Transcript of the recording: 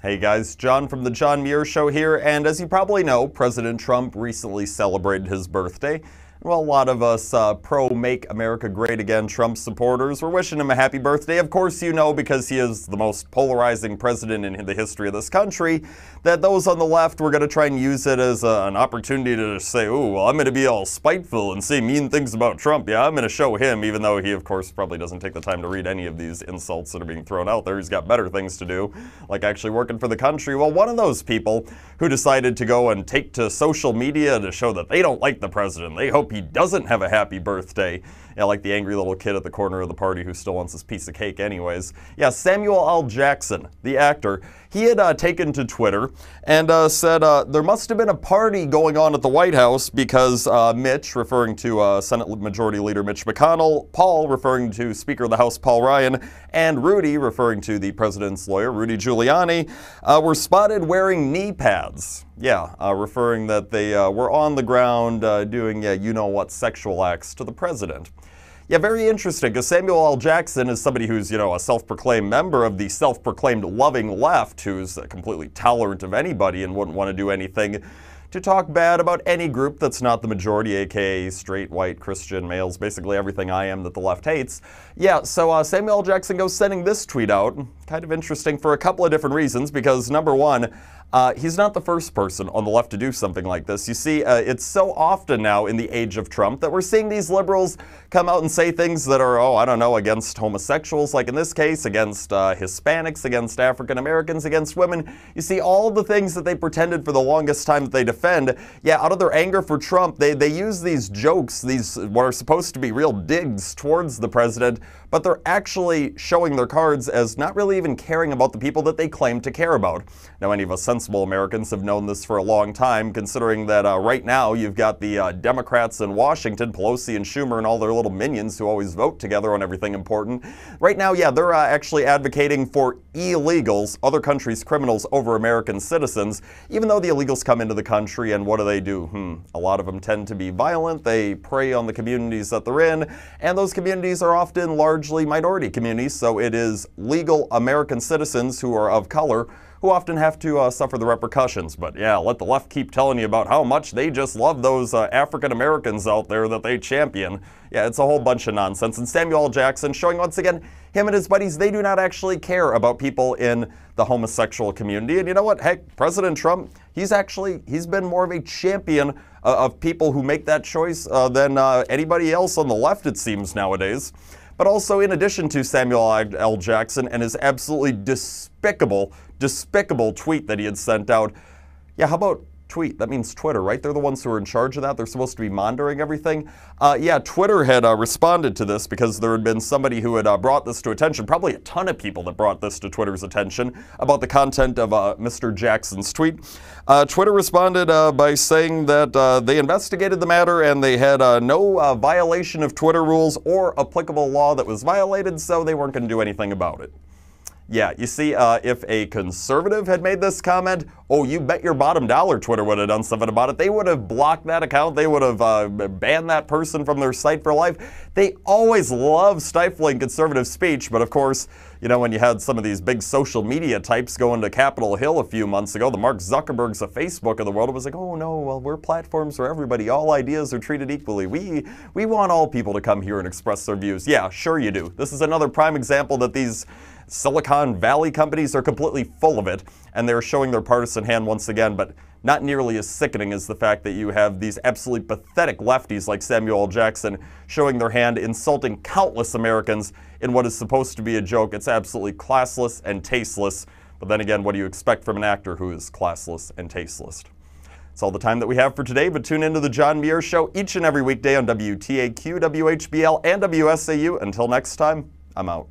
Hey guys, John from the John Muir Show here, and as you probably know, President Trump recently celebrated his birthday. Well, a lot of us pro-Make America Great Again Trump supporters were wishing him a happy birthday. Of course, you know, because he is the most polarizing president in the history of this country, that those on the left were going to try and use it as an opportunity to say, oh, well, I'm going to be all spiteful and say mean things about Trump. Yeah, I'm going to show him, even though he, of course, probably doesn't take the time to read any of these insults that are being thrown out there. He's got better things to do, like actually working for the country. Well, one of those people who decided to go and take to social media to show that they don't like the president, they hope he doesn't have a happy birthday. Yeah, like the angry little kid at the corner of the party who still wants his piece of cake anyways. Yeah, Samuel L. Jackson, the actor, he had taken to Twitter and said there must have been a party going on at the White House because Mitch, referring to Senate Majority Leader Mitch McConnell, Paul, referring to Speaker of the House Paul Ryan, and Rudy, referring to the president's lawyer Rudy Giuliani, were spotted wearing knee pads. Yeah, referring that they were on the ground doing, you-know-what sexual acts to the president. Yeah, very interesting, because Samuel L. Jackson is somebody who's, a self-proclaimed member of the self-proclaimed loving left, who's completely tolerant of anybody and wouldn't want to do anything to talk bad about any group that's not the majority, aka straight, white, Christian, males, basically everything I am that the left hates. Yeah, so Samuel L. Jackson goes sending this tweet out. Kind of interesting for a couple of different reasons, because number one, he's not the first person on the left to do something like this. You see, it's so often now in the age of Trump that we're seeing these liberals come out and say things that are, oh, I don't know, against homosexuals, like in this case, against Hispanics, against African Americans, against women. You see, all the things that they pretended for the longest time that they defend, yeah, out of their anger for Trump, they use these jokes, these what are supposed to be real digs towards the president, but they're actually showing their cards as not really even caring about the people that they claim to care about. Now, any of us sensible Americans have known this for a long time, considering that right now you've got the Democrats in Washington, Pelosi and Schumer and all their little minions who always vote together on everything important. Right now, yeah, they're actually advocating for illegals, other countries' criminals, over American citizens, even though the illegals come into the country, and what do? A lot of them tend to be violent, they prey on the communities that they're in, and those communities are often largely minority communities, so it is legal American citizens who are of color who often have to suffer the repercussions. But yeah, let the left keep telling you about how much they just love those African Americans out there that they champion. Yeah, it's a whole bunch of nonsense. And Samuel L. Jackson showing once again, him and his buddies, they do not actually care about people in the homosexual community. And you know what? Heck, President Trump, he's been more of a champion of people who make that choice than anybody else on the left, it seems, nowadays. But also, in addition to Samuel L. Jackson and his absolutely despicable tweet that he had sent out, yeah, how about tweet? That means Twitter, right? They're the ones who are in charge of that. They're supposed to be monitoring everything. Yeah, Twitter had responded to this because there had been somebody who had brought this to attention, probably a ton of people that brought this to Twitter's attention about the content of Mr. Jackson's tweet. Twitter responded by saying that they investigated the matter and they had no violation of Twitter rules or applicable law that was violated, so they weren't going to do anything about it. Yeah, you see, if a conservative had made this comment, oh, you bet your bottom dollar Twitter would have done something about it. They would have blocked that account. They would have banned that person from their site for life. They always love stifling conservative speech, but of course, when you had some of these big social media types going to Capitol Hill a few months ago, the Mark Zuckerbergs of Facebook of the world, it was like, oh no, well, we're platforms for everybody. All ideas are treated equally. We want all people to come here and express their views. Yeah, sure you do. This is another prime example that these Silicon Valley companies are completely full of it, and they're showing their partisan hand once again, but not nearly as sickening as the fact that you have these absolutely pathetic lefties like Samuel L. Jackson showing their hand, insulting countless Americans in what is supposed to be a joke. It's absolutely classless and tasteless, but then again, what do you expect from an actor who is classless and tasteless? That's all the time that we have for today, but tune into the John Muir Show each and every weekday on WTAQ, WHBL, and WSAU. Until next time, I'm out.